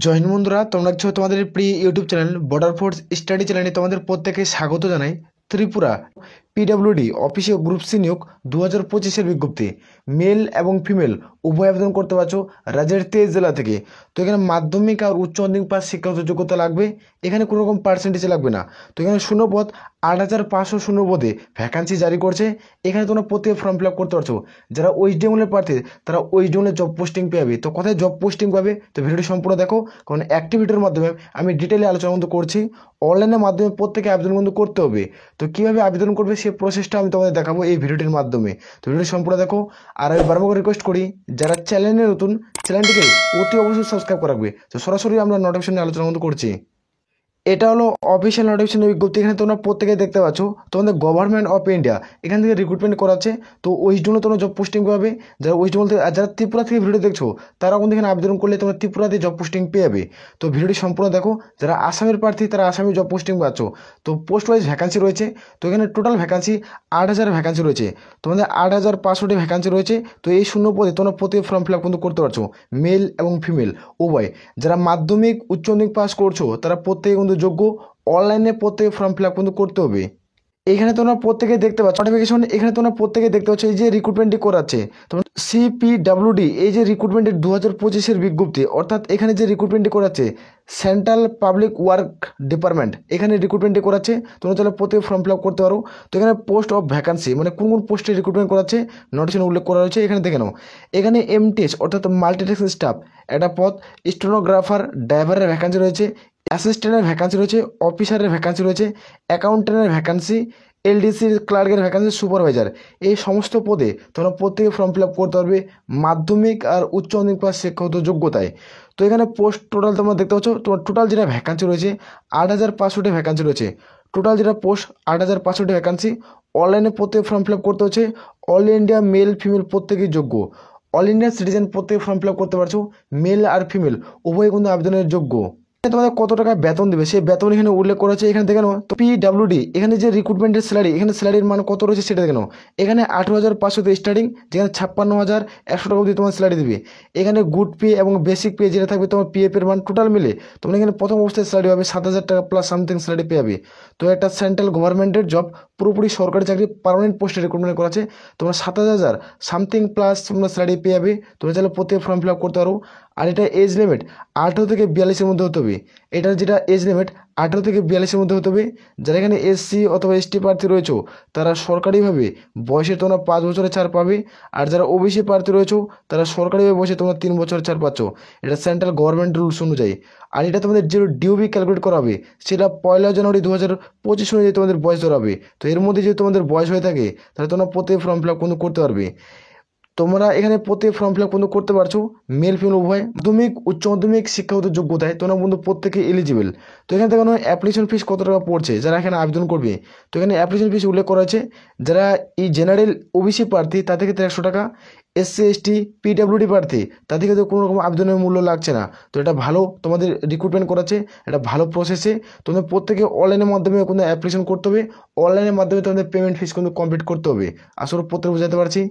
জয় হিন্দ বন্ধুরা, তোমরা দেখছো তোমাদের প্রিয় YouTube channel border force study চ্যানেলে তোমাদের প্রত্যেকে স্বাগত জানাই। ত্রিপুরা পিডব্লিউডি অফিসে গ্রুপ সি নিয়োগ 2025-এর বিজ্ঞপ্তি। মেল এবং ফিমেল উভয় আবেদন করতে পারছো রাজ্যের 23 জেলা থেকে। তো এখানে মাধ্যমিক আর উচ্চ মাধ্যমিক পাস শিক্ষাগত যোগ্যতা লাগবে, এখানে কোনো রকম পার্সেন্টেজ লাগবে না। তো এখানে শূন্যপদ 8,500 শূন্যপদে ভ্যাকান্সি জারি করছে। এখানে তোমরা প্রত্যেকে ফর্ম ফিল আপ করতে পারছো। যারা ওয়েস্ট বেঙ্গলের প্রার্থী তারা ওয়েস্ট বেঙ্গলের জব পোস্টিং পাবে। তো কোথায় জব পোস্টিং পাবে, তো ভিডিওটি সম্পূর্ণ দেখো, কারণ অ্যাক্টিভিটির মাধ্যমে আমি ডিটেলে আলোচনা কিন্তু করছি। অনলাইনের মাধ্যমে প্রত্যেকে আবেদন কিন্তু করতে হবে। তো কীভাবে আবেদন করবে সেই প্রসেসটা আমি তোমাদের দেখাবো এই ভিডিওটির মাধ্যমে। তো ভিডিওটি সম্পূর্ণ দেখো। আর আমি বারবার রিকোয়েস্ট করি, যারা চ্যানেলে নতুন, চ্যানেলটিকে অতি অবশ্যই সাবস্ক্রাইব করে রাখবে। তো সরাসরি আমরা নোটিফিকেশন নিয়ে আলোচনা কিন্তু করছি। এটা হলো অফিসিয়াল নোটিফিকেশন বিজ্ঞপ্তি। এখানে তোমরা প্রত্যেকে দেখতে পাচ্ছ তোমাদের গভর্নমেন্ট অফ ইন্ডিয়া এখান থেকে রিক্রুটমেন্ট করাচ্ছে। তো ওয়েস্ট বেঙ্গলে তোমরা জব পোস্টিং পাবে। যারা ওয়েস্ট বেঙ্গল থেকে, আর যারা ত্রিপুরা থেকে ভিডিও দেখছো তারাও কিন্তু এখানে আবেদন করলে তোমরা ত্রিপুরাতে জব পোস্টিং পেয়ে যাবে। তো ভিডিওটি সম্পূর্ণ দেখো। যারা আসামের প্রার্থী তারা আসামে জব পোস্টিং পাচ্ছ। তো পোস্ট ওয়াইজ ভ্যাকান্সি রয়েছে। তো এখানে টোটাল ভ্যাকান্সি 8,000 ভ্যাকান্সি রয়েছে। তোমাদের 8,500 ভ্যাকান্সি রয়েছে। তো এই শূন্য পদে তোমরা প্রত্যেক ফর্ম ফিল আপ কিন্তু করতে পারছো, মেল এবং ফিমেল উভয়। যারা মাধ্যমিক উচ্চ মাধ্যমিক পাস করছো তারা প্রত্যেকে কিন্তু যোগ্য। অনলাইনে প্রত্যেকে ফর্ম ফিল আপ কিন্তু করতে হবে। এখানে তোমরা প্রত্যেকে দেখতে পাচ্ছ নোটিফিকেশন। এখানে তোমরা প্রত্যেকে দেখতে পাচ্ছ এই যে রিক্রুটমেন্টটি করাচ্ছে তোমরা সিপিডব্লিউডি, এই যে রিক্রুটমেন্টের 2025-এর বিজ্ঞপ্তি, অর্থাৎ এখানে যে রিক্রুটমেন্টটি করাচ্ছে সেন্ট্রাল পাবলিক ওয়ার্ক ডিপার্টমেন্ট, এখানে রিক্রুটমেন্টটি করাচ্ছে। তোমরা তাহলে প্রত্যেকে ফর্ম ফিল আপ করতে পারো। তো এখানে পোস্ট অফ ভ্যাকান্সি মানে কোন কোন পোস্টে রিক্রুটমেন্ট করাচ্ছে নোটিফিকেশন উল্লেখ করা রয়েছে। এখানে দেখে নাও। এখানে এমটিএস অর্থাৎ মাল্টিটাস্কিং স্টাফ একটা পদ, স্টেনোগ্রাফার, ড্রাইভারের ভ্যাকান্সি রয়েছে, অ্যাসিস্ট্যান্টের ভ্যাকান্সি রয়েছে, অফিসারের ভ্যাকান্সি রয়েছে, অ্যাকাউন্টেন্টের ভ্যাকান্সি, এলডিসির ক্লার্কের ভ্যাকান্সি, সুপারভাইজার, এই সমস্ত পদে তোমরা প্রত্যেকে ফর্ম ফিল আপ করতে পারবে মাধ্যমিক আর উচ্চ মাধ্যমিক পাস শিক্ষাগত যোগ্যতায়। তো এখানে পোস্ট টোটাল তোমরা দেখতে পাচ্ছ, তোমার টোটাল যেটা ভ্যাকান্সি রয়েছে 8,500টি ভ্যাকান্সি রয়েছে। টোটাল যেটা পোস্ট 8,500টি ভ্যাকান্সি। অনলাইনে প্রত্যেকে ফর্ম ফিল আপ করতে হচ্ছে। অল ইন্ডিয়া মেল ফিমেল প্রত্যেকেই যোগ্য। অল ইন্ডিয়া সিটিজেন প্রত্যেকে ফর্ম ফিল আপ করতে পারছো। মেল আর ফিমেল উভয় কিন্তু আবেদনের যোগ্য। তোমাদের কত টাকা বেতন দেবে সেই বেতন এখানে উল্লেখ করা আছে। এখানে দেখে নাও। তো পিডব্লিউডি এখানে যে রিক্রুটমেন্টের স্যালারি, এখানে স্যালারির মান কত রয়েছে সেটা দেখে নাও। এখানে 18,500 স্টার্টিং, যেখানে 56,100 টাকা অবধি তোমার স্যালারি দেবে। এখানে গুড পে এবং বেসিক পে যেটা থাকবে তোমার পিএফ এর মান টোটাল মিলে তোমরা এখানে প্রথম অবস্থায় স্যালারি পাবে 7,000 টাকা প্লাস সামথিং স্যালারি পেয়ে যাবে। তো একটা সেন্ট্রাল গভর্নমেন্টের জব, পুরোপুরি সরকারি চাকরি, পার্মানেন্ট পোস্টে রিক্রুটমেন্ট করা আছে। তোমরা 7,000 সামথিং প্লাস তোমরা স্যালারি পেয়ে যাবে। তোমরা চাইলে প্রত্যেক ফর্ম ফিল আপ করতে পারো। আর এটা এজ লিমিট 18 থেকে 42-এর মধ্যে হতে হবে। এটার যেটা এজ লিমিট 18 থেকে 42-এর মধ্যে হতে হবে। যারা এখানে এসসি অথবা এসটি প্রার্থী রয়েছে তারা সরকারিভাবে বয়সে তোমরা 5 বছরের ছাড় পাবে। আর যারা ওবিসি প্রার্থী রয়েছে তারা সরকারিভাবে বয়সে তোমরা 3 বছরের ছাড় পাচ্ছ। এটা সেন্ট্রাল গভর্নমেন্ট রুলস অনুযায়ী। আর এটা তোমাদের যে ডিউবি ক্যালকুলেট করা হবে সেটা 1 জানুয়ারি 2025 অনুযায়ী তোমাদের বয়স ধরা হবে। তো এর মধ্যে যদি তোমাদের বয়স হয়ে থাকে তাহলে তোমরা প্রত্যেক ফর্ম ফিল আপ কিন্তু করতে পারবে। তোমরা এখানে প্রত্যেক ফর্ম ফিল আপ কিন্তু করতে পারছো, মেল ফিমেল উভয়। মাধ্যমিক উচ্চ মাধ্যমিক শিক্ষাগত যোগ্যতায় তোমরা কিন্তু প্রত্যেকে এলিজিবল। তো এখানে দেখো অ্যাপ্লিকেশন ফিস কত টাকা পড়ছে যারা এখানে আবেদন করবে। তো এখানে অ্যাপ্লিকেশন ফিস উল্লেখ করা আছে। যারা এই জেনারেল ওবিসি প্রার্থী তাদের ক্ষেত্রে 100 টাকা, এসসি এসটি পিডব্লিউডি প্রার্থী তাদের ক্ষেত্রে কোনো রকম আবেদনের মূল্য লাগছে না। তো এটা ভালো, তোমাদের রিক্রুটমেন্ট করাচ্ছে, এটা ভালো প্রসেসে। তোমাদের প্রত্যেকে অনলাইনের মাধ্যমে কোনো অ্যাপ্লিকেশন করতে হবে। অনলাইনের মাধ্যমে তোমাদের পেমেন্ট ফিস কিন্তু কমপ্লিট করতে হবে। আসলে প্রত্যেকে বোঝাতে পারছি।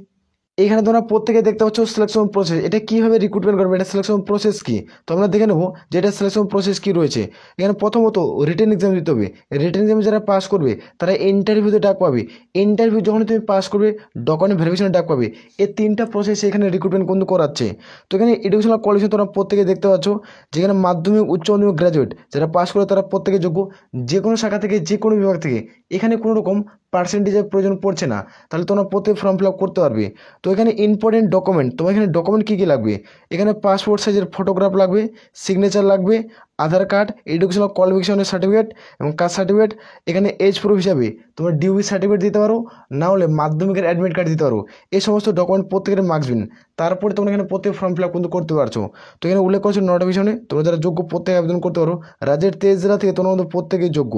এখানে তোমরা প্রত্যেকে দেখতে পাচ্ছ সিলেকশন প্রসেস। এটা কীভাবে রিক্রুটমেন্ট করবে, এটা সিলেকশন প্রসেস কী তো আমরা দেখে নেবো যে এটা সিলেকশন প্রসেস কী রয়েছে। এখানে প্রথমত রিটেন এক্সাম দিতে হবে। রিটেন এক্সাম যারা পাস করবে তারা ইন্টারভিউতে ডাক পাবে। ইন্টারভিউ যখন তুমি পাস করবে ডকুমেন্ট ভেরিফিকেশনে ডাক পাবে। এই 3টা প্রসেস এখানে রিক্রুটমেন্ট কিন্তু করাচ্ছে। তো এখানে এডুকেশনাল কোয়ালিফিকেশন তোমরা প্রত্যেকে দেখতে পাচ্ছ, যেখানে মাধ্যমিক উচ্চ মাধ্যমিক গ্র্যাজুয়েট যারা পাস করে তারা প্রত্যেকে যোগ্য। যে কোনো শাখা থেকে যে কোনো বিভাগ থেকে এখানে কোনো রকম পার্সেন্টেজের প্রয়োজন পড়ছে না। তাহলে তোমরা প্রত্যেক ফর্ম ফিল আপ করতে পারবে। তো এখানে ইম্পর্টেন্ট ডকুমেন্ট, তোমার এখানে ডকুমেন্ট কী কী লাগবে, এখানে পাসপোর্ট সাইজের ফটোগ্রাফ লাগবে, সিগনেচার লাগবে, আধার কার্ড, এডুকেশনাল কোয়ালিফিকেশনের সার্টিফিকেট এবং কাস্ট সার্টিফিকেট। এখানে এজ প্রুফ হিসাবে তোমরা ডিউবি সার্টিফিকেট দিতে পারো, না হলে মাধ্যমিকের অ্যাডমিট কার্ড দিতে পারো। এই সমস্ত ডকুমেন্ট প্রত্যেকের মার্কসবিন। তারপরে তোমরা এখানে প্রত্যেক ফর্ম ফিল আপ কিন্তু করতে পারছো। তো এখানে উল্লেখ করছো নোটিফিকেশনে তোমরা যারা যোগ্য প্রত্যেকে আবেদন করতে পারো। রাজ্যের 23 জেলা থেকে তোমরা কিন্তু প্রত্যেকেই যোগ্য,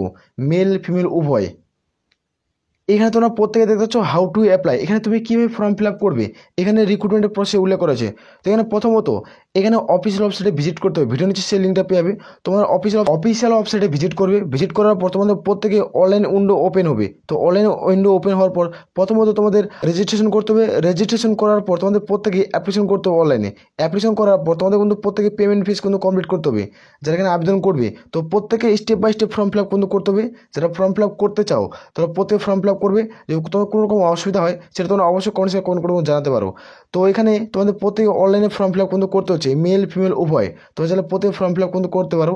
মেল ফিমেল উভয়। এখানে তোমরা প্রত্যেকে দেখতে পাচ্ছ হাউ টু অ্যাপ্লাই। এখানে তুমি কীভাবে ফর্ম ফিল আপ করবে এখানে রিক্রুটমেন্টের প্রসেস উল্লেখ করেছে। তো এখানে প্রথমত এখানে অফিসিয়াল ওয়েবসাইটে ভিজিট করতে হবে, ভিডিও নিচে সেই লিঙ্কটা পেয়ে যাবে। তোমার অফিসিয়াল ওয়েবসাইটে ভিজিট করবে, ভিজিট করার পর তোমাদের প্রত্যেকে অনলাইন উইন্ডো ওপেন হবে। তো অনলাইন উইন্ডো ওপেন হওয়ার পর প্রথমত তোমাদের রেজিস্ট্রেশন করতে হবে। রেজিস্ট্রেশন করার পর তোমাদের প্রত্যেকে অ্যাপ্লিকেশন করতে হবে অনলাইনে। অ্যাপ্লিকেশন করার পর তোমাদের কিন্তু প্রত্যেকে পেমেন্ট ফিস কিন্তু কমপ্লিট করতে হবে। যারা এখানে আবেদন করবে তো প্রত্যেকে step by step form fill up কিন্তু করতে হবে। যারা ফর্ম ফিল আপ করতে চাও তারা প্রত্যেকে ফর্ম ফিল আপ করবে। যদি তোমার কোনো রকম অসুবিধা হয় সেটা তোমরা অবশ্যই কমেন্ট করে জানাতে পারো। তো এখানে তোমাদের প্রত্যেকে অনলাইনে ফর্ম ফিল আপ কিন্তু করতে হচ্ছে, মেল ফিমেল উভয়। তো চাইলে প্রত্যেকে ফর্ম ফিল আপ কিন্তু করতে পারো।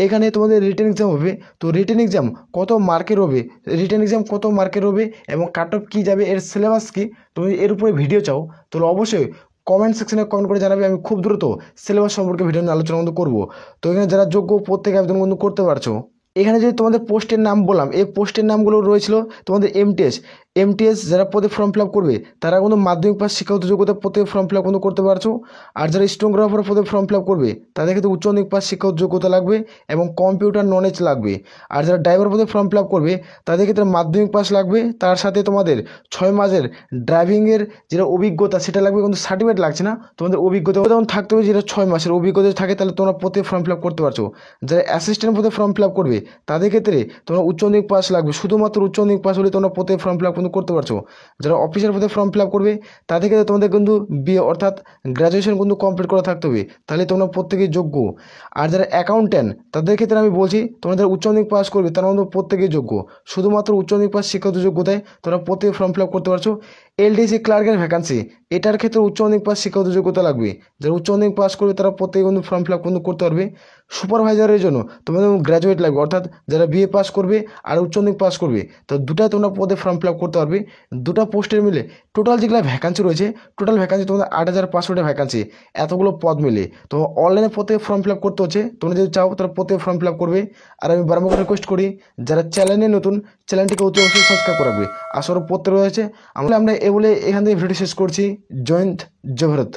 এখানে তোমাদের রিটেন এক্সাম হবে। তো রিটেন এক্সাম কত মার্কের হবে, এবং কাট অফ কী যাবে, এর সিলেবাস কী, তুমি এর উপরে ভিডিও চাও তাহলে অবশ্যই কমেন্ট সেকশনে কমেন্ট করে জানাবে। আমি খুব দ্রুত সিলেবাস সম্পর্কে ভিডিও নিয়ে আলোচনা কিন্তু করবো। তো এখানে যারা যোগ্য প্রত্যেকে আবেদন কিন্তু করতে পারছো। এখানে যদি তোমাদের পোস্টের নাম বললাম, এই পোস্টের নামগুলো রয়েছিল তোমাদের এমটিএস যারা পদে ফর্ম ফিল আপ করবে তারা কিন্তু মাধ্যমিক পাস শিক্ষাগত যোগ্যতা পদে ফর্ম ফিল আপ কিন্তু করতে পারছো। আর যারা স্টেনোগ্রাফার পদে ফর্ম ফিল আপ করবে তাদের ক্ষেত্রে উচ্চ মাধ্যমিক পাস শিক্ষাগত যোগ্যতা লাগবে এবং কম্পিউটার নলেজ লাগবে। আর যারা ড্রাইভার পদে ফর্ম ফিল আপ করবে তাদের ক্ষেত্রে মাধ্যমিক পাস লাগবে, তার সাথে তোমাদের 6 মাসের ড্রাইভিংয়ের যেটা অভিজ্ঞতা সেটা লাগবে, কিন্তু সার্টিফিকেট লাগছে না। তোমাদের অভিজ্ঞতা যেমন থাকতে হবে, যেটা 6 মাসের অভিজ্ঞতা থাকে তাহলে তোমরা পদে ফর্ম ফিল আপ করতে পারছো। যারা অ্যাসিস্ট্যান্ট পদে ফর্ম ফিল আপ করবে তাদের ক্ষেত্রে তোমরা উচ্চ মাধ্যমিক পাস লাগবে, শুধুমাত্র উচ্চ মাধ্যমিক পাস হলে তোমরা পদে ফর্ম ফিল আপ কিন্তু করতে পারছো। যারা অফিসার পদে ফর্ম ফিল আপ করবে তাদের ক্ষেত্রে তোমাদের কিন্তু বিএ অর্থাৎ গ্র্যাজুয়েশন কিন্তু কমপ্লিট করা থাকতে হবে, তাহলে তোমরা প্রত্যেকেই যোগ্য। আর যারা অ্যাকাউন্ট্যান্ট তাদের ক্ষেত্রে আমি বলছি তোমরা যারা উচ্চ মাধ্যমিক পাস করবে তারা কিন্তু প্রত্যেকেই যোগ্য, শুধুমাত্র উচ্চ মাধ্যমিক পাস শিক্ষাগত যোগ্যতায় তোমরা প্রত্যেকে ফর্ম ফিল আপ করতে পারছো। এলডিসি ক্লার্কের ভ্যাকান্সি, এটার ক্ষেত্রে উচ্চ মাধ্যমিক পাস শিক্ষাগত যোগ্যতা লাগবে। যারা উচ্চ মাধ্যমিক পাস করবে তারা প্রত্যেকে কিন্তু ফর্ম ফিল আপ কিন্তু করতে পারবে। সুপারভাইজারের জন্য তোমাদের গ্র্যাজুয়েট লাগবে, অর্থাৎ যারা বিএ পাস করবে আর উচ্চ মাধ্যমিক পাস করবে, তো দুটাই তোমরা পদে ফর্ম ফিল আপ করতে পারবে। দুটো পোস্টের মিলে টোটাল যেগুলো ভ্যাকান্সি রয়েছে, টোটাল ভ্যাকান্সি তোমাদের 8500 ভ্যাকান্সি, এতগুলো পদ মিলে। তো অনলাইনে প্রত্যেকে ফর্ম ফিল আপ করতে হচ্ছে, তোমরা যদি চাও তারা প্রত্যেকে ফর্ম ফিল আপ করবে। আর আমি বারবার রিকোয়েস্ট করি যারা চ্যানেলে নতুন, চ্যানেলটিকে অতি অবশ্যই সাবস্ক্রাইব করে রাখবে। আসলে প্রত্যেক রয়েছে আমরা এ বলে এখান থেকে ভিডিও শেষ করছি। জয় হিন্দ, জয় ভারত।